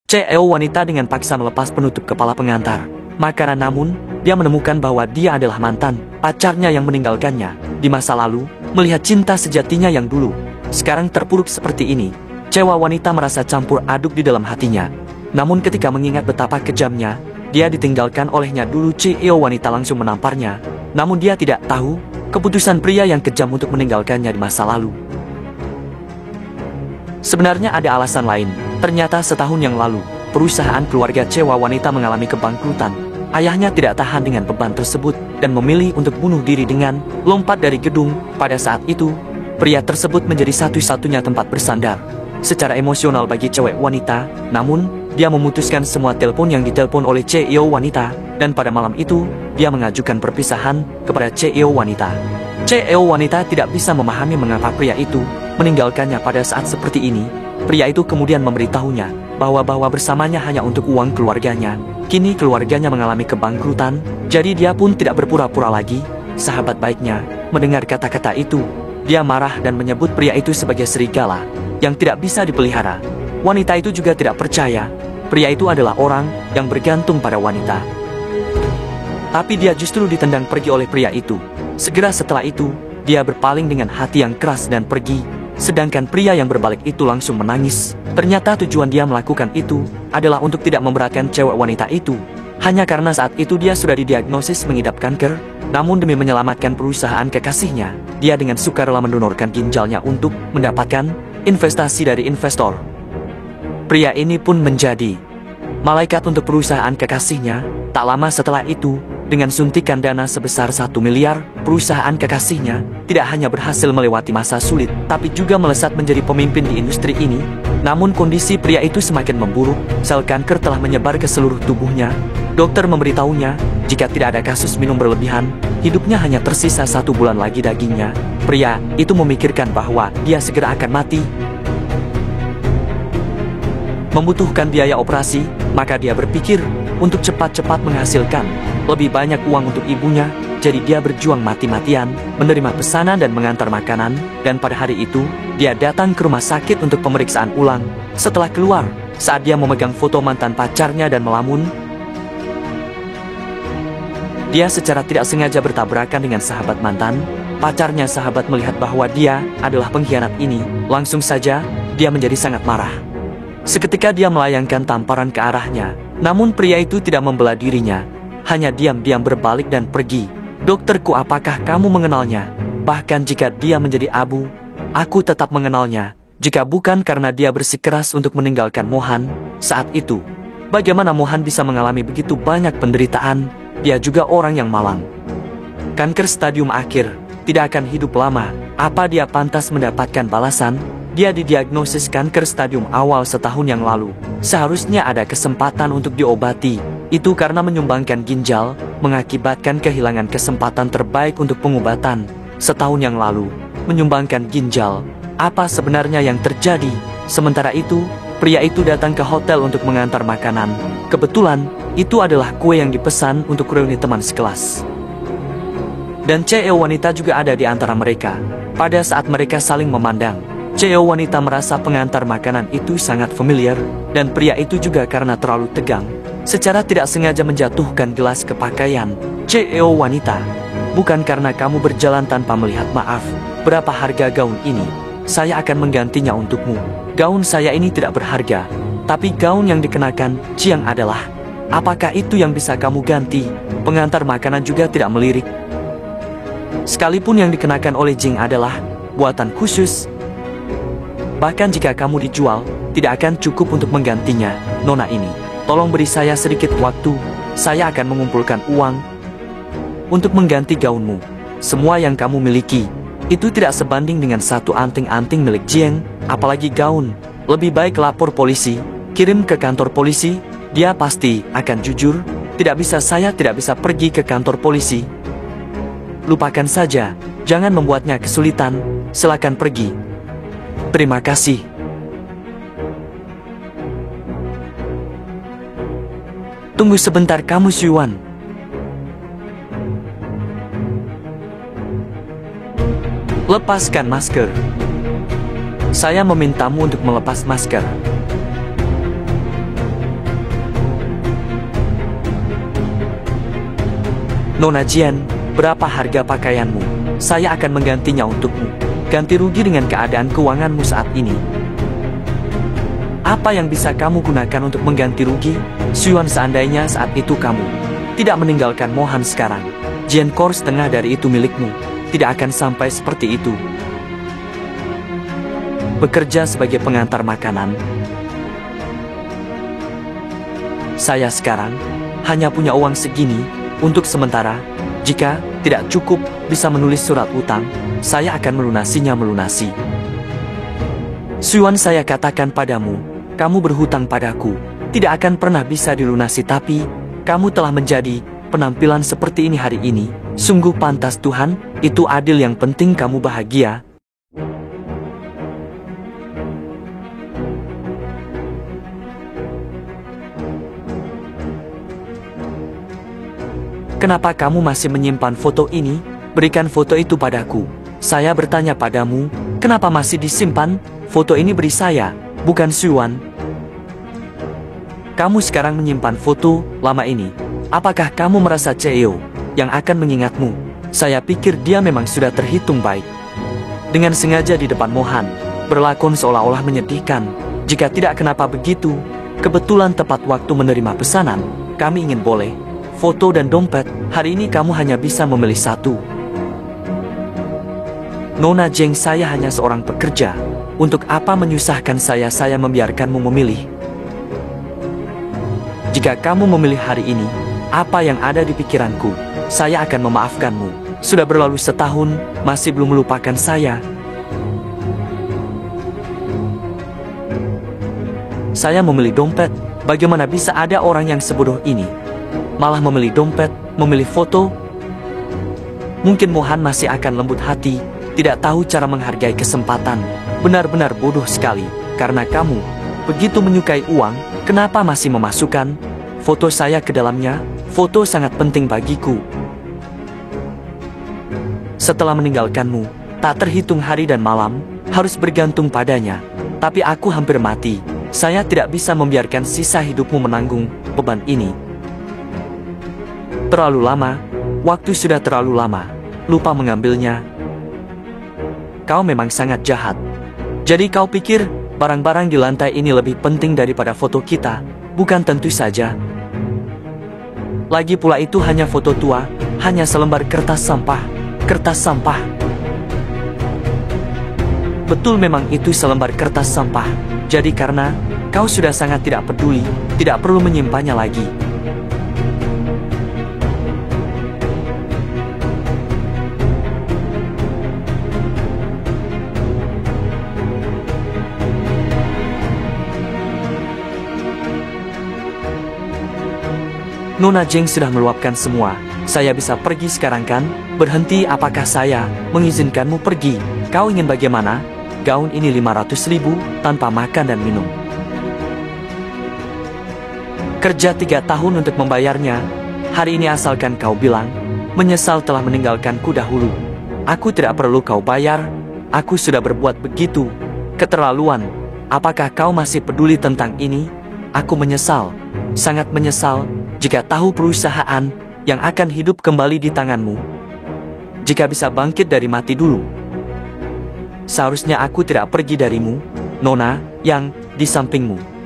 CEO wanita dengan paksa melepas penutup kepala pengantar makanan, namun dia menemukan bahwa dia adalah mantan pacarnya yang meninggalkannya di masa lalu. Melihat cinta sejatinya yang dulu sekarang terpuruk seperti ini, cewa wanita merasa campur aduk di dalam hatinya. Namun ketika mengingat betapa kejamnya dia ditinggalkan olehnya dulu, CEO wanita langsung menamparnya. Namun dia tidak tahu keputusan pria yang kejam untuk meninggalkannya di masa lalu. Sebenarnya ada alasan lain. Ternyata setahun yang lalu, perusahaan keluarga cewa wanita mengalami kebangkrutan. Ayahnya tidak tahan dengan beban tersebut dan memilih untuk bunuh diri dengan lompat dari gedung. Pada saat itu, pria tersebut menjadi satu-satunya tempat bersandar secara emosional bagi cewek wanita. Namun, dia memutuskan semua telepon yang ditelepon oleh CEO wanita, dan pada malam itu, dia mengajukan perpisahan kepada CEO wanita. CEO wanita tidak bisa memahami mengapa pria itu meninggalkannya pada saat seperti ini. Pria itu kemudian memberitahunya bahwa bersamanya hanya untuk uang keluarganya. Kini keluarganya mengalami kebangkrutan, jadi dia pun tidak berpura-pura lagi. Sahabat baiknya mendengar kata-kata itu, dia marah dan menyebut pria itu sebagai serigala yang tidak bisa dipelihara. Wanita itu juga tidak percaya pria itu adalah orang yang bergantung pada wanita. Tapi dia justru ditendang pergi oleh pria itu. Segera setelah itu, dia berpaling dengan hati yang keras dan pergi. Sedangkan pria yang berbalik itu langsung menangis. Ternyata tujuan dia melakukan itu adalah untuk tidak memberatkan cewek wanita itu. Hanya karena saat itu dia sudah didiagnosis mengidap kanker. Namun demi menyelamatkan perusahaan kekasihnya, dia dengan sukarela mendonorkan ginjalnya untuk mendapatkan investasi dari investor. Pria ini pun menjadi malaikat untuk perusahaan kekasihnya. Tak lama setelah itu, dengan suntikan dana sebesar 1 miliar, perusahaan kekasihnya tidak hanya berhasil melewati masa sulit, tapi juga melesat menjadi pemimpin di industri ini. Namun kondisi pria itu semakin memburuk. Sel kanker telah menyebar ke seluruh tubuhnya. Dokter memberitahunya, jika tidak ada kasus minum berlebihan, hidupnya hanya tersisa 1 bulan lagi dagingnya. Pria itu memikirkan bahwa dia segera akan mati. Membutuhkan biaya operasi, maka dia berpikir untuk cepat-cepat menghasilkan lebih banyak uang untuk ibunya. Jadi dia berjuang mati-matian, menerima pesanan dan mengantar makanan. Dan pada hari itu, dia datang ke rumah sakit untuk pemeriksaan ulang. Setelah keluar, saat dia memegang foto mantan pacarnya dan melamun, dia secara tidak sengaja bertabrakan dengan sahabat mantan pacarnya. Sahabat melihat bahwa dia adalah pengkhianat ini. Langsung saja, dia menjadi sangat marah. Seketika dia melayangkan tamparan ke arahnya. Namun pria itu tidak membela dirinya, hanya diam-diam berbalik dan pergi. Dokterku, apakah kamu mengenalnya? Bahkan jika dia menjadi abu, aku tetap mengenalnya. Jika bukan karena dia bersikeras untuk meninggalkan Mohan saat itu, bagaimana Mohan bisa mengalami begitu banyak penderitaan? Dia juga orang yang malang. Kanker stadium akhir, tidak akan hidup lama. Apa dia pantas mendapatkan balasan? Dia didiagnosis kanker stadium awal setahun yang lalu. Seharusnya ada kesempatan untuk diobati. Itu karena menyumbangkan ginjal mengakibatkan kehilangan kesempatan terbaik untuk pengobatan. Setahun yang lalu, menyumbangkan ginjal. Apa sebenarnya yang terjadi? Sementara itu, pria itu datang ke hotel untuk mengantar makanan. Kebetulan, itu adalah kue yang dipesan untuk reuni teman sekelas. Dan CEO wanita juga ada di antara mereka. Pada saat mereka saling memandang, CEO wanita merasa pengantar makanan itu sangat familiar, dan pria itu juga karena terlalu tegang, secara tidak sengaja menjatuhkan gelas ke pakaian CEO wanita. Bukan karena kamu berjalan tanpa melihat, maaf, berapa harga gaun ini? Saya akan menggantinya untukmu. Gaun saya ini tidak berharga, tapi gaun yang dikenakan Jiang adalah. Apakah itu yang bisa kamu ganti? Pengantar makanan juga tidak melirik. Sekalipun yang dikenakan oleh Jing adalah buatan khusus, bahkan jika kamu dijual, tidak akan cukup untuk menggantinya. Nona ini, tolong beri saya sedikit waktu. Saya akan mengumpulkan uang untuk mengganti gaunmu. Semua yang kamu miliki itu tidak sebanding dengan satu anting-anting milik Jiang, apalagi gaun. Lebih baik lapor polisi, kirim ke kantor polisi. Dia pasti akan jujur. Tidak bisa, saya tidak bisa pergi ke kantor polisi. Lupakan saja, jangan membuatnya kesulitan. Silakan pergi. Terima kasih. Tunggu sebentar, kamu Xuan. Lepaskan masker. Saya memintamu untuk melepas masker. Nona Jian, berapa harga pakaianmu? Saya akan menggantinya untukmu. Ganti rugi dengan keadaan keuanganmu saat ini. Apa yang bisa kamu gunakan untuk mengganti rugi? Xuan, seandainya saat itu kamu tidak meninggalkan Mohan sekarang, Jian Core setengah dari itu milikmu. Tidak akan sampai seperti itu. Bekerja sebagai pengantar makanan. Saya sekarang hanya punya uang segini. Untuk sementara, jika tidak cukup bisa menulis surat utang, saya akan melunasinya. Xuan, saya katakan padamu, kamu berhutang padaku, tidak akan pernah bisa dilunasi, tapi kamu telah menjadi penampilan seperti ini hari ini. Sungguh pantas Tuhan, itu adil, yang penting kamu bahagia. Kenapa kamu masih menyimpan foto ini? Berikan foto itu padaku. Saya bertanya padamu, kenapa masih disimpan? Foto ini beri saya, bukan Xuan. Kamu sekarang menyimpan foto lama ini. Apakah kamu merasa CEO yang akan mengingatmu? Saya pikir dia memang sudah terhitung baik. Dengan sengaja di depan Mohan, berlakon seolah-olah menyedihkan. Jika tidak, kenapa begitu? Kebetulan tepat waktu menerima pesanan. Kami ingin boleh foto dan dompet. Hari ini kamu hanya bisa memilih satu. Nona Jeng, saya hanya seorang pekerja. Untuk apa menyusahkan saya? Saya membiarkanmu memilih. Jika kamu memilih hari ini, apa yang ada di pikiranku, saya akan memaafkanmu. Sudah berlalu setahun, masih belum melupakan saya. Saya memilih dompet. Bagaimana bisa ada orang yang sebodoh ini? Malah memilih dompet, memilih foto. Mungkin Mohan masih akan lembut hati, tidak tahu cara menghargai kesempatan. Benar-benar bodoh sekali, karena kamu begitu menyukai uang, kenapa masih memasukkan foto saya ke dalamnya? Foto sangat penting bagiku. Setelah meninggalkanmu, tak terhitung hari dan malam, harus bergantung padanya. Tapi aku hampir mati. Saya tidak bisa membiarkan sisa hidupmu menanggung beban ini. Terlalu lama, waktu sudah terlalu lama, lupa mengambilnya. Kau memang sangat jahat. Jadi kau pikir barang-barang di lantai ini lebih penting daripada foto kita? Bukan, tentu saja. Lagi pula itu hanya foto tua, hanya selembar kertas sampah. Kertas sampah. Betul, memang itu selembar kertas sampah. Jadi karena kau sudah sangat tidak peduli, tidak perlu menyimpannya lagi. Nona Jeng sudah meluapkan semua. Saya bisa pergi sekarang kan? Berhenti, apakah saya mengizinkanmu pergi? Kau ingin bagaimana? Gaun ini 500.000 tanpa makan dan minum. Kerja 3 tahun untuk membayarnya. Hari ini asalkan kau bilang menyesal telah meninggalkanku dahulu. Aku tidak perlu kau bayar. Aku sudah berbuat begitu keterlaluan. Apakah kau masih peduli tentang ini? Aku menyesal, sangat menyesal. Jika tahu perusahaan yang akan hidup kembali di tanganmu, jika bisa bangkit dari mati dulu, seharusnya aku tidak pergi darimu, Nona, yang di sampingmu.